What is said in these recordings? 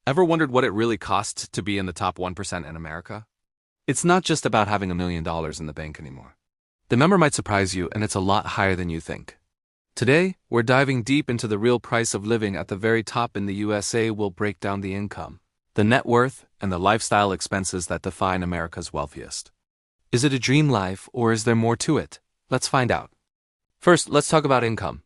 Ever wondered what it really costs to be in the top 1% in America? It's not just about having $1 million in the bank anymore. The number might surprise you, and it's a lot higher than you think. Today, we're diving deep into the real price of living at the very top in the USA. We'll break down the income, the net worth, and the lifestyle expenses that define America's wealthiest. Is it a dream life, or is there more to it? Let's find out. First, let's talk about income.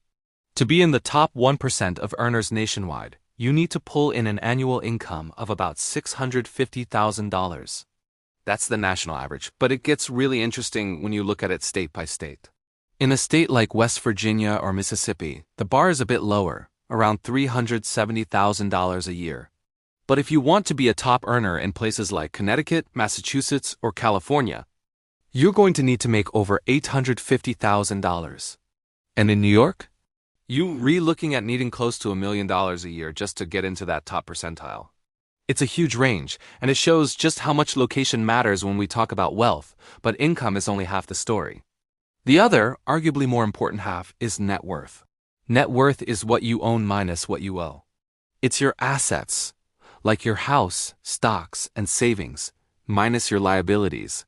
To be in the top 1% of earners nationwide, you need to pull in an annual income of about $650,000. That's the national average, but it gets really interesting when you look at it state by state. In a state like West Virginia or Mississippi, the bar is a bit lower, around $370,000 a year. But if you want to be a top earner in places like Connecticut, Massachusetts, or California, you're going to need to make over $850,000. And in New York, you're looking at needing close to $1 million a year just to get into that top percentile. It's a huge range, and it shows just how much location matters when we talk about wealth, but income is only half the story. The other, arguably more important half, is net worth. Net worth is what you own minus what you owe. It's your assets, like your house, stocks, and savings, minus your liabilities,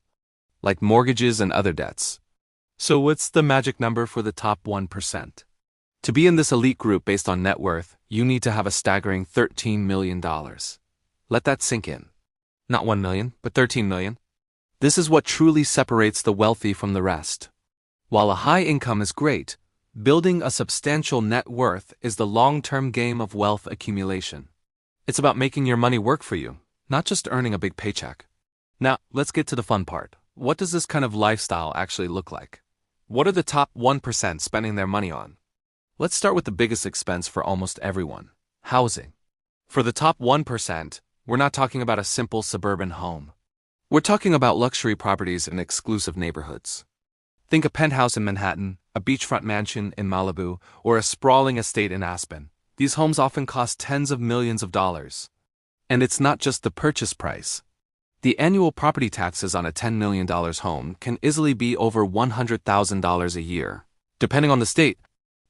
like mortgages and other debts. So what's the magic number for the top 1%? To be in this elite group based on net worth, you need to have a staggering $13 million. Let that sink in. Not 1 million, but 13 million. This is what truly separates the wealthy from the rest. While a high income is great, building a substantial net worth is the long-term game of wealth accumulation. It's about making your money work for you, not just earning a big paycheck. Now, let's get to the fun part. What does this kind of lifestyle actually look like? What are the top 1% spending their money on? Let's start with the biggest expense for almost everyone: housing. For the top 1%, we're not talking about a simple suburban home. We're talking about luxury properties in exclusive neighborhoods. Think a penthouse in Manhattan, a beachfront mansion in Malibu, or a sprawling estate in Aspen. These homes often cost tens of millions of dollars. And it's not just the purchase price. The annual property taxes on a $10 million home can easily be over $100,000 a year, depending on the state.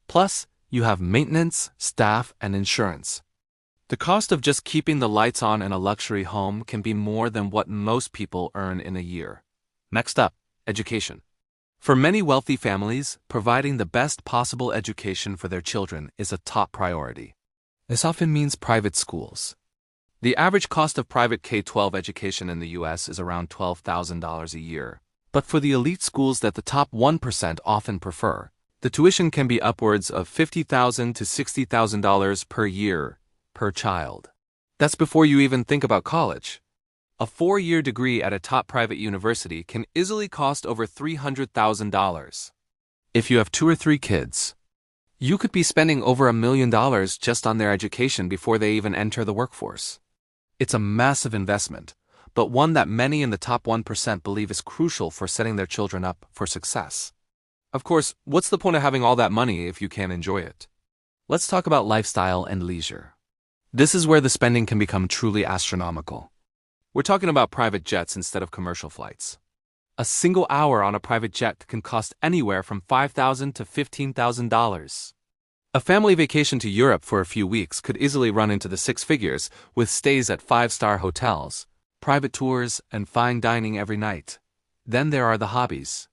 Plus, you have maintenance, staff, and insurance. The cost of just keeping the lights on in a luxury home can be more than what most people earn in a year. Next up, education. For many wealthy families, providing the best possible education for their children is a top priority. This often means private schools. The average cost of private K-12 education in the U.S. is around $12,000 a year. But for the elite schools that the top 1% often prefer, the tuition can be upwards of $50,000 to $60,000 per year, per child. That's before you even think about college. A 4-year degree at a top private university can easily cost over $300,000. If you have 2 or 3 kids, you could be spending over $1 million just on their education before they even enter the workforce. It's a massive investment, but one that many in the top 1% believe is crucial for setting their children up for success. Of course, what's the point of having all that money if you can't enjoy it? Let's talk about lifestyle and leisure. This is where the spending can become truly astronomical. We're talking about private jets instead of commercial flights. A single hour on a private jet can cost anywhere from $5,000 to $15,000. A family vacation to Europe for a few weeks could easily run into the 6 figures, with stays at 5-star hotels, private tours, and fine dining every night. Then there are the hobbies.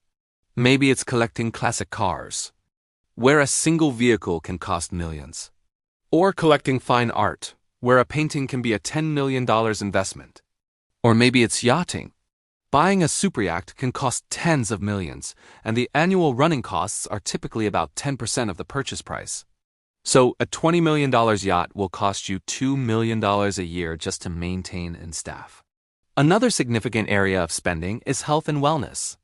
Maybe it's collecting classic cars, where a single vehicle can cost millions. Or collecting fine art, where a painting can be a $10 million investment. Or maybe it's yachting. Buying a super yacht can cost tens of millions, and the annual running costs are typically about 10% of the purchase price. So, a $20 million yacht will cost you $2 million a year just to maintain and staff. Another significant area of spending is health and wellness.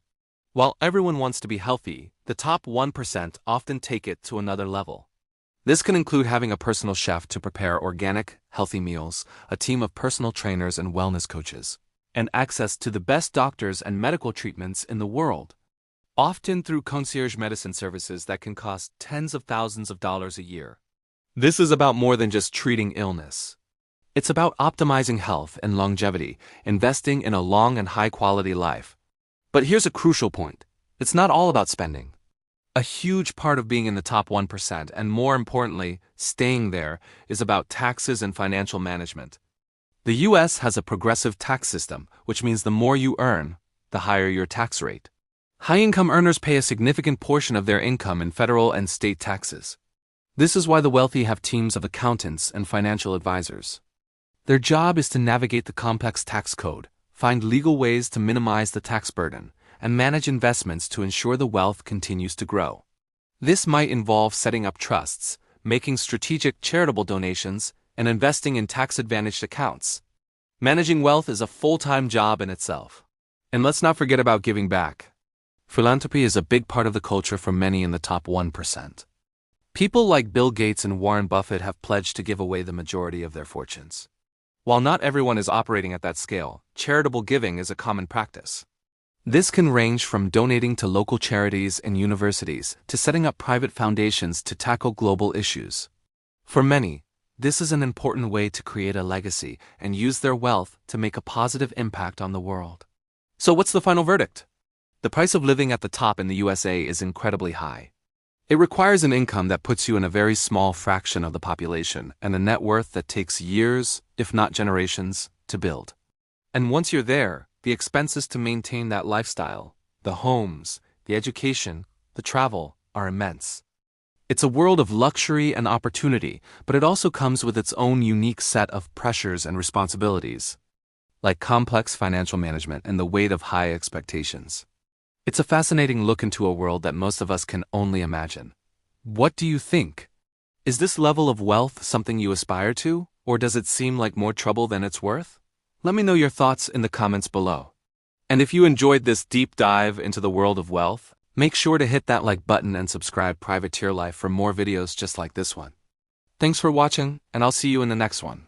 While everyone wants to be healthy, the top 1% often take it to another level. This can include having a personal chef to prepare organic, healthy meals, a team of personal trainers and wellness coaches, and access to the best doctors and medical treatments in the world, often through concierge medicine services that can cost tens of thousands of dollars a year. This is about more than just treating illness. It's about optimizing health and longevity, investing in a long and high-quality life. But here's a crucial point. It's not all about spending. A huge part of being in the top 1%, and more importantly, staying there, is about taxes and financial management. The US has a progressive tax system, which means the more you earn, the higher your tax rate. High-income earners pay a significant portion of their income in federal and state taxes. This is why the wealthy have teams of accountants and financial advisors. Their job is to navigate the complex tax code, find legal ways to minimize the tax burden, and manage investments to ensure the wealth continues to grow. This might involve setting up trusts, making strategic charitable donations, and investing in tax-advantaged accounts. Managing wealth is a full-time job in itself. And let's not forget about giving back. Philanthropy is a big part of the culture for many in the top 1%. People like Bill Gates and Warren Buffett have pledged to give away the majority of their fortunes. While not everyone is operating at that scale, charitable giving is a common practice. This can range from donating to local charities and universities to setting up private foundations to tackle global issues. For many, this is an important way to create a legacy and use their wealth to make a positive impact on the world. So what's the final verdict? The price of living at the top in the USA is incredibly high. It requires an income that puts you in a very small fraction of the population and a net worth that takes years, if not generations, to build. And once you're there, the expenses to maintain that lifestyle, the homes, the education, the travel, are immense. It's a world of luxury and opportunity, but it also comes with its own unique set of pressures and responsibilities, like complex financial management and the weight of high expectations. It's a fascinating look into a world that most of us can only imagine. What do you think? Is this level of wealth something you aspire to, or does it seem like more trouble than it's worth? Let me know your thoughts in the comments below. And if you enjoyed this deep dive into the world of wealth, make sure to hit that like button and subscribe PrivateTierLife for more videos just like this one. Thanks for watching, and I'll see you in the next one.